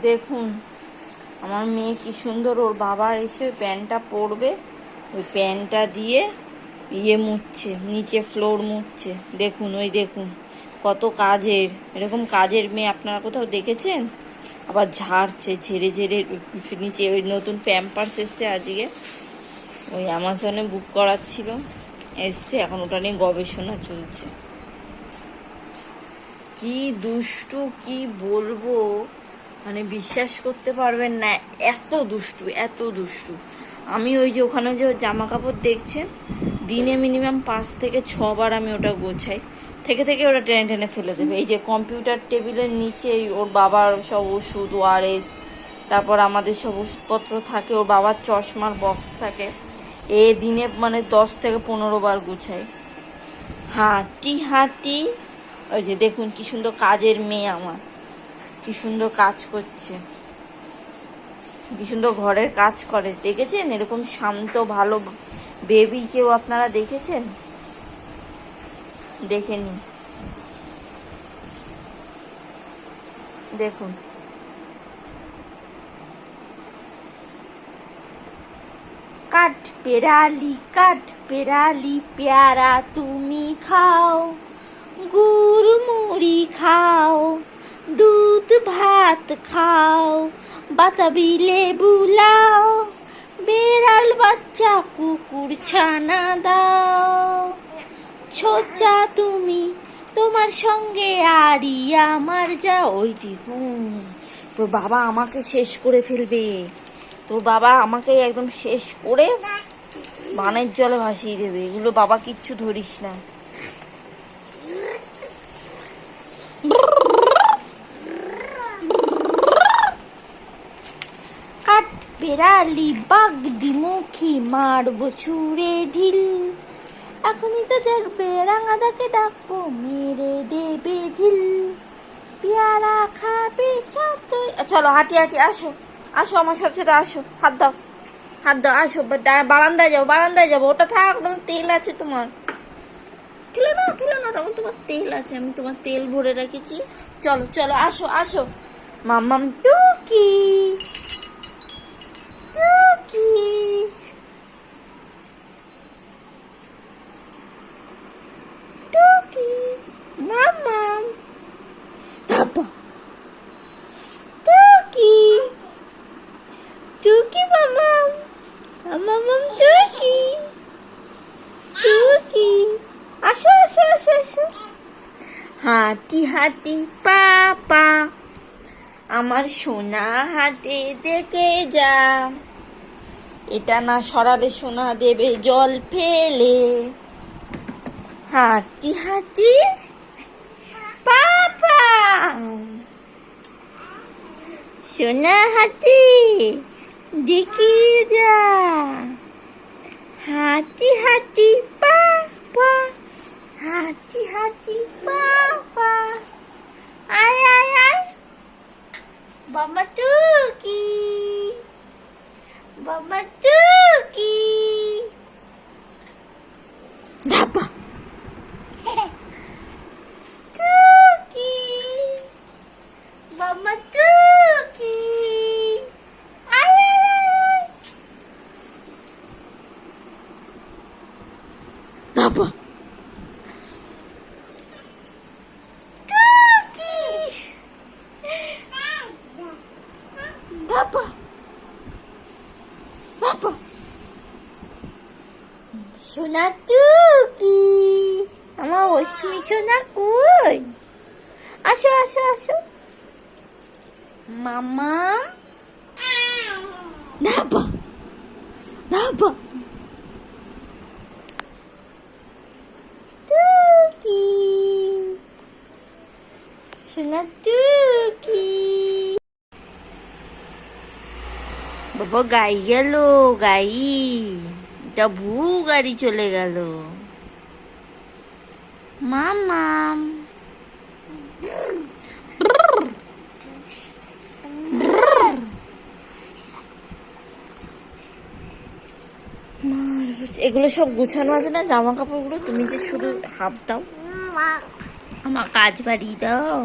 দেখুন আমার মেয়ে কি সুন্দর, ওর বাবা এসে প্যান্টটা পরবে, ওই প্যান্টটা দিয়ে মুছছে, নিচে ফ্লোর মুছছে। দেখুন ওই দেখুন কত কাজের, এরকম কাজের মেয়ে আপনারা কোথাও দেখেছেন? আবার ঝাড়ছে, ঝেড়ে ঝেড়ে নিচে। ওই নতুন প্যাম্পার্স এসছে আজকে, ওই অ্যামাজনে বুক করার ছিল, এসছে, এখন ওটা নিয়ে গবেষণা চলছে। কি দুষ্টু, কি বলবো, মানে বিশ্বাস করতে পারবেন না, এত দুষ্টু, এত দুষ্টু। আমি ওই যে ওখানে যে জামা কাপড় দেখছেন, দিনে মিনিমাম 5 থেকে 6 বার আমি ওটা গোছাই, থেকে থেকে ওটা টেনে টেনে ফেলে দেবে। এই যে কম্পিউটার টেবিলের নিচে ওর বাবার সব ওষুধ, ওআরএস, তারপর আমাদের সব ওষুধপত্র থাকে, ওর বাবার চশমার বক্স থাকে, এ দিনে মানে 10 থেকে 15 বার গুছাই। হাঁটি হাঁটি, ওই যে দেখুন কি সুন্দর কাজের মেয়ে আমার, কি সুন্দর কাজ করছে, কি সুন্দর ঘরের কাজ করে। দেখেছেন এরকম শান্ত ভালো বেবি কেউ আপনারা দেখেছেন? দেখেনি? দেখুন কাঠ পেরালি পেয়ারা তুমি খাও, গুড় মুড়ি খাও, দুধ ভাত খাও, বাতাবি লেবু লাও, বেড়াল বাচ্চা কুকুর ছানা দাও, ছোচা তুমি তোমার সঙ্গে আরি আমার যা। ওই দেখুন তো বাবা আমাকে শেষ করে ফেলবে, তো বাবা আমাকে একদম শেষ করে বানের জলে ভাসিয়ে দেবে। এগুলো বাবা কিচ্ছু ধরিস না। কাঠ বেড়ালি বাগদি মুখী মারবো ছুঁড়ে ঢিল, এখনই তো দেখবে রাঙাদাকে ডাকবো মেরে দেবে ঢিল, পেয়ারা খাবে ছাতুই। চলো হাঁটি হাঁটি, আসো আসো আমার সাথে সাথে আসো, হাত দাও হাত দাও, আসো বারান্দায় যাবো, বারান্দায় যাবো। ওটা থাক, ওটা তেল আছে তোমার, ফেলো না ফেলো না, ওটা তোমার তেল আছে, আমি তোমার তেল ভরে রেখেছি। চলো চলো আসো আসো। মাম্মাম টুকি টুকি, টুকি মাম্মাম, ধাপা টুকি টুকি মাম্মাম, মাম্মাম টুকি টুকি, আসো আসো আসো আসো। হাঁটি হাঁটি পাপা, আমার সোনা হাতে দেখে যা, এটা না সরালে সোনা দেবে জল ফেলে। হাঁটি হাঁটি পাপা, সোনা হাতে দেখে যা, হাঁটি হাঁটি পাপা, হাঁটি হাঁটি পাপা, আয় আয় আয় বাবা টুকি, বাবা টুকি, ধাপা টুকি, বাবা টুকি, আয় আয় আয়, ধাপা বাবা বাবা, সোনা টুকি, আমার অশ্মি সোনা কই, আসো আসো আসো মামা, বাবা বাবা টুকি, সোনা টুকি। বাবা গাই গেল, গাই, এটা ভূ গাড়ি চলে গেল। মামাম এগুলো সব গুছানো আছে না জামা কাপড়গুলো, তুমি যে শুধু হাফ দাও, আমার কাজ বাড়িয়ে দাও।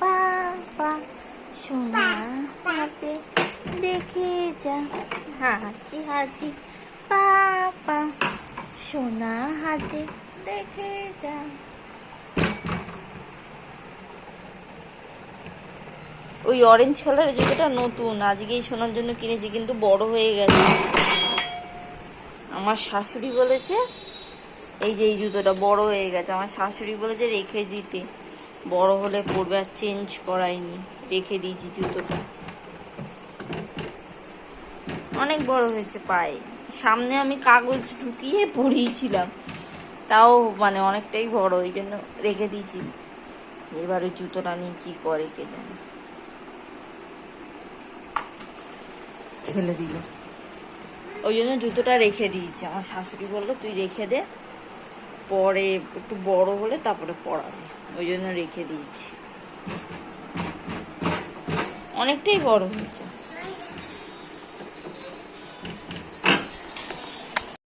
পাপা সোনা হাতে দেখে যা, হাতি হাতি পাপা সোনা হাতে দেখে যা। ওই অরেঞ্জ কালারের জুতোটা নতুন, আজকেই শোনার জন্য কিনেছি, কিন্তু বড় হয়ে গেছে। আমার শাশুড়ি বলেছে এই যে এই জুতোটা বড় হয়ে গেছে, আমার শাশুড়ি বলেছে রেখে দিতে, বড় হলে পরবে, আর চেঞ্জ করাইনি, রেখে দিয়েছি জুতোটা। অনেক বড় হয়েছে পায়ে, সামনে আমি কাগজ ঢুকিয়ে পরিয়েছিলাম, তাও মানে অনেকটাই বড়, ওই জন্য রেখে দিয়েছি। এবারে জুতোটা নিয়ে কি করে কে জানে, ফেলে দিল, ওই জন্য জুতোটা রেখে দিয়েছি। আমার শাশুড়ি বললো তুই রেখে দে, পরে একটু বড় হলে তারপরে পরাবে, ওই জন্য রেখে দিয়েছি। অনেকটাই বড় হয়েছে।